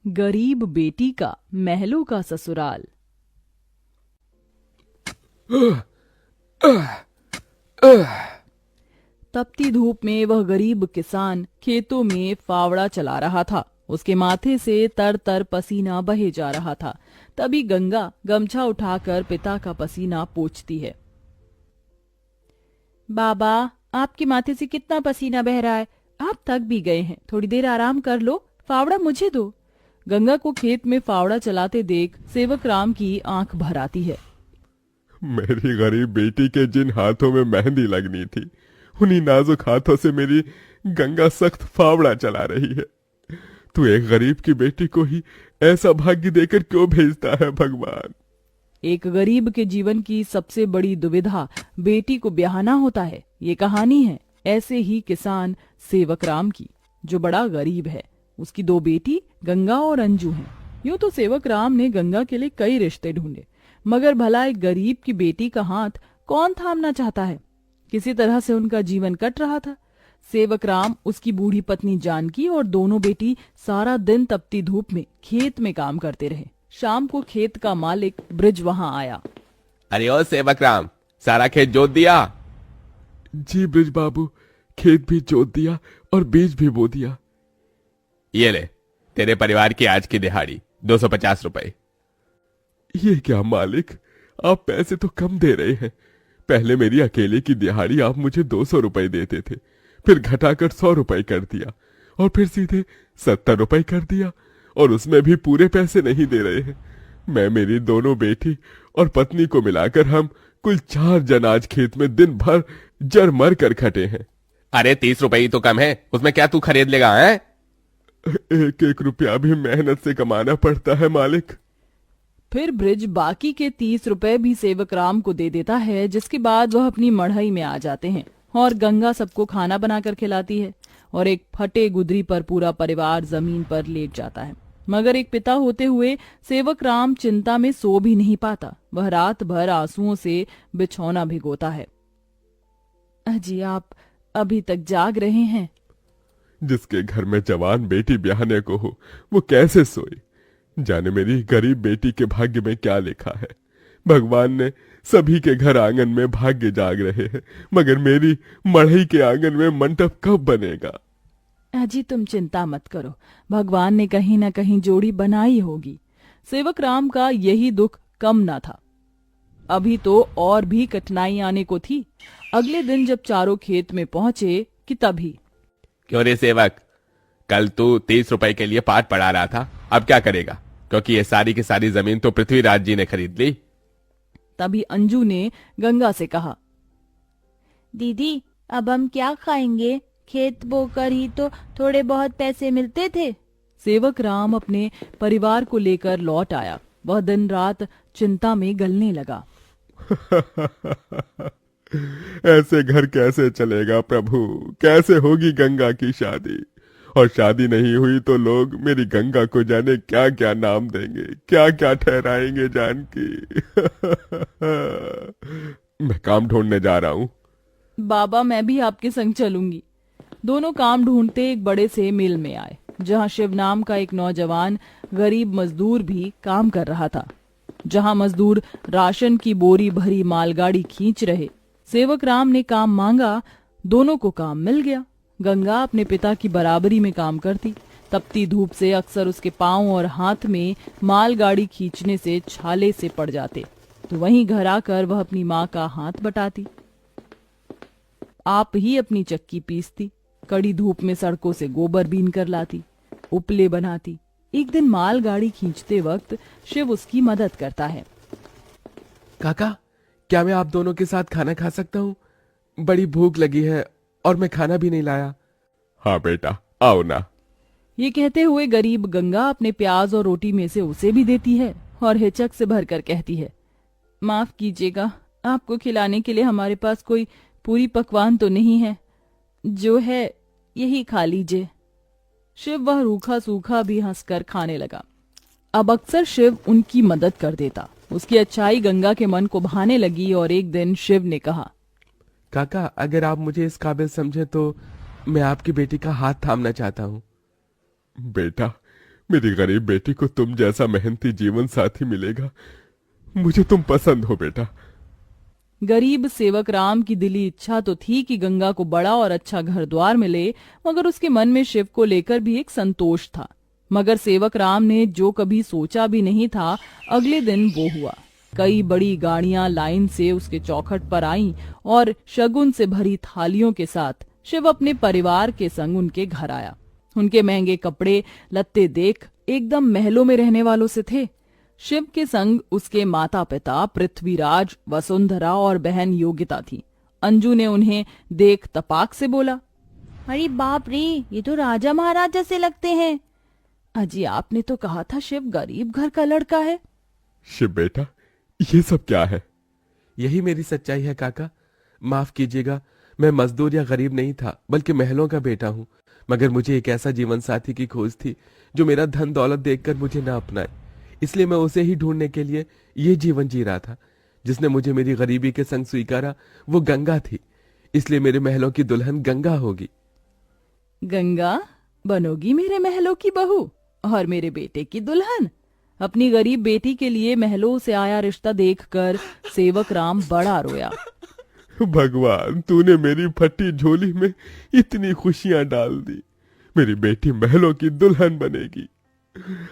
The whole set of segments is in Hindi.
गरीब बेटी का महलों का ससुराल। तपती धूप में वह गरीब किसान खेतों में फावड़ा चला रहा था। उसके माथे से तर तर पसीना बहे जा रहा था। तभी गंगा गमछा उठाकर पिता का पसीना पोंछती है। बाबा, आपके माथे से कितना पसीना बह रहा है। आप थक भी गए हैं, थोड़ी देर आराम कर लो। फावड़ा मुझे दो। गंगा को खेत में फावड़ा चलाते देख सेवक राम की आंख भर आती है। मेरी गरीब बेटी के जिन हाथों में मेहंदी लगनी थी, उन्हीं नाजुक हाथों से मेरी गंगा सख्त फावड़ा चला रही है। तू एक गरीब की बेटी को ही ऐसा भाग्य देकर क्यों भेजता है भगवान? एक गरीब के जीवन की सबसे बड़ी दुविधा बेटी को ब्याहना होता है। ये कहानी है ऐसे ही किसान सेवक राम की, जो बड़ा गरीब है। उसकी दो बेटी गंगा और अंजू हैं। यूं तो सेवक राम ने गंगा के लिए कई रिश्ते ढूंढे, मगर भला एक गरीब की बेटी का हाथ कौन थामना चाहता है। किसी तरह से उनका जीवन कट रहा था। सेवक राम, उसकी बूढ़ी पत्नी जानकी और दोनों बेटी सारा दिन तपती धूप में खेत में काम करते रहे। शाम को खेत का मालिक ब्रिज वहां आया। अरे ओ सेवक राम, सारा खेत जोत दिया? जी ब्रिज बाबू, खेत भी जोत दिया और बीज भी बो दिया। ये ले, तेरे परिवार की आज की दिहाड़ी 250 रुपए। ये क्या मालिक, आप पैसे तो कम दे रहे हैं। पहले मेरी अकेले की दिहाड़ी आप मुझे 200 रुपए देते थे, फिर घटाकर 100 रुपए कर दिया और फिर सीधे 70 रुपए कर दिया, और उसमें भी पूरे पैसे नहीं दे रहे हैं। मैं, मेरी दोनों बेटी और पत्नी को मिलाकर हम कुल 4 जन आज खेत में दिन भर जर मर कर खटे हैं। अरे 30 रुपए ही तो कम है, उसमें क्या तू खरीद लेगा? है एक एक रुपया भी मेहनत से कमाना पड़ता है मालिक। फिर ब्रिज बाकी के 30 रुपए भी सेवक राम को दे देता है, जिसके बाद वह अपनी मढ़ई में आ जाते हैं और गंगा सबको खाना बनाकर खिलाती है और एक फटे गुदरी पर पूरा परिवार जमीन पर लेट जाता है। मगर एक पिता होते हुए सेवक राम चिंता में सो भी नहीं पाता। वह रात भर आंसुओं से बिछौना भिगोता है। अजी, आप अभी तक जाग रहे हैं? जिसके घर में जवान बेटी ब्याहने को हो, वो कैसे सोए? जाने मेरी गरीब बेटी के भाग्य में क्या लिखा है। भगवान ने सभी के घर आंगन में भाग्य जाग रहे हैं, मगर मेरी मढ़ई के आंगन में मंडप कब बनेगा? अजी, तुम चिंता मत करो, भगवान ने कहीं न कहीं जोड़ी बनाई होगी। सेवक राम का यही दुख कम न था। अभी तो और भी कठिनाई आने को थी। अगले दिन जब चारों खेत में पहुंचे कि तभी। क्यों रे सेवक, कल तू 30 रुपए के लिए पाठ पढ़ा रहा था, अब क्या करेगा? क्योंकि ये सारी की सारी जमीन तो पृथ्वीराज जी ने खरीद ली। तभी अंजू ने गंगा से कहा, दीदी, अब हम क्या खाएंगे? खेत बोकर ही तो थोड़े बहुत पैसे मिलते थे। सेवक राम अपने परिवार को लेकर लौट आया। वह दिन रात चिंता में गलने लगा। ऐसे घर कैसे चलेगा प्रभु? कैसे होगी गंगा की शादी? और शादी नहीं हुई तो लोग मेरी गंगा को जाने क्या क्या नाम देंगे, क्या क्या ठहराएंगे जानकी। मैं काम ढूंढने जा रहा हूँ। बाबा, मैं भी आपके संग चलूंगी। दोनों काम ढूंढते एक बड़े से मिल में आए, जहां शिव नाम का एक नौजवान गरीब मजदूर भी काम कर रहा था। जहां मजदूर राशन की बोरी भरी मालगाड़ी खींच रहे। सेवक राम ने काम मांगा, दोनों को काम मिल गया। गंगा अपने पिता की बराबरी में काम करती। तपती धूप से अक्सर उसके पांव और हाथ में मालगाड़ी खींचने से छाले से पड़ जाते, तो वहीं घर आकर वह अपनी माँ का हाथ बटाती। आप ही अपनी चक्की पीसती, कड़ी धूप में सड़कों से गोबर बीन कर लाती, उपले बनाती। एक दिन मालगाड़ी खींचते वक्त शिव उसकी मदद करता है। काका, क्या मैं आप दोनों के साथ खाना खा सकता हूँ? बड़ी भूख लगी है और मैं खाना भी नहीं लाया। हाँ बेटा, आओ ना। ये कहते हुए गरीब गंगा अपने प्याज और रोटी में से उसे भी देती है और हिचक से भरकर कहती है, माफ कीजिएगा, आपको खिलाने के लिए हमारे पास कोई पूरी पकवान तो नहीं है। जो है यही खा लीजिए। शिव वह रूखा सूखा भी हंसकर खाने लगा। अब अक्सर शिव उनकी मदद कर देता। उसकी अच्छाई गंगा के मन को भाने लगी और एक दिन शिव ने कहा, काका, अगर आप मुझे इस काबिल समझे तो मैं आपकी बेटी का हाथ थामना चाहता हूँ। बेटा, मेरी गरीब बेटी को तुम जैसा मेहनती जीवन साथी मिलेगा। मुझे तुम पसंद हो बेटा। गरीब सेवक राम की दिली इच्छा तो थी कि गंगा को बड़ा और अच्छा घर द्वार मिले, मगर उसके मन में शिव को लेकर भी एक संतोष था। मगर सेवक राम ने जो कभी सोचा भी नहीं था, अगले दिन वो हुआ। कई बड़ी गाड़ियां लाइन से उसके चौखट पर आईं और शगुन से भरी थालियों के साथ शिव अपने परिवार के संग उनके घर आया। उनके महंगे कपड़े लत्ते देख एकदम महलों में रहने वालों से थे। शिव के संग उसके माता पिता पृथ्वीराज, वसुंधरा और बहन योगिता थी। अंजू ने उन्हें देख तपाक से बोला, अरे बाप रे, ये तो राजा महाराजा से लगते हैं। अजी आपने तो कहा था शिव गरीब घर का लड़का है। शिव बेटा, ये सब क्या है? यही मेरी सच्चाई है काका। माफ कीजिएगा, मैं मजदूर या गरीब नहीं था, बल्कि महलों का बेटा हूँ। मगर मुझे एक ऐसा जीवन साथी की खोज थी जो मेरा धन दौलत देखकर मुझे ना अपनाए। इसलिए मैं उसे ही ढूंढने के लिए ये जीवन जी रहा था। जिसने मुझे मेरी गरीबी के संग स्वीकारा वो गंगा थी। इसलिए मेरे महलों की दुल्हन गंगा होगी। गंगा बनोगी मेरे महलों की बहू और मेरे बेटे की दुल्हन? अपनी गरीब बेटी के लिए महलों से आया रिश्ता देखकर सेवक राम बड़ा रोया। भगवान, तूने मेरी फटी झोली में इतनी खुशियां डाल दी। मेरी बेटी महलों की दुल्हन बनेगी।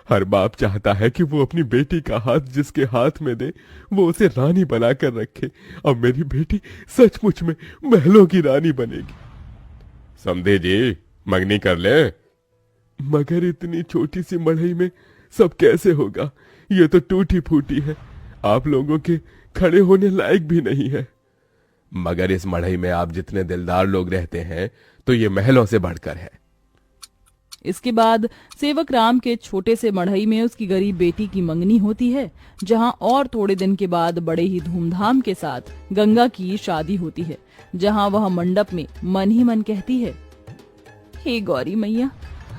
हर बाप चाहता है कि वो अपनी बेटी का हाथ जिसके हाथ में दे वो उसे रानी बनाकर रखे। अब मेरी बेटी सचमुच में महलों की रानी बनेगी। समझे जी, मंगनी कर ले। मगर इतनी छोटी सी मड़ई में सब कैसे होगा? ये तो टूटी फूटी है, आप लोगों के खड़े होने लायक भी नहीं है। मगर इस मढ़ई में आप जितने दिलदार लोग रहते हैं तो ये महलों से बढ़कर है। इसके बाद सेवक राम के छोटे से मढ़ई में उसकी गरीब बेटी की मंगनी होती है, जहां और थोड़े दिन के बाद बड़े ही धूमधाम के साथ गंगा की शादी होती है, जहां वह मंडप में मन ही मन कहती है, हे गौरी मैया,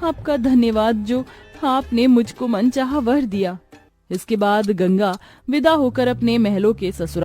आपका धन्यवाद जो आपने मुझको मनचाहा वर दिया। इसके बाद गंगा विदा होकर अपने महलों के ससुराल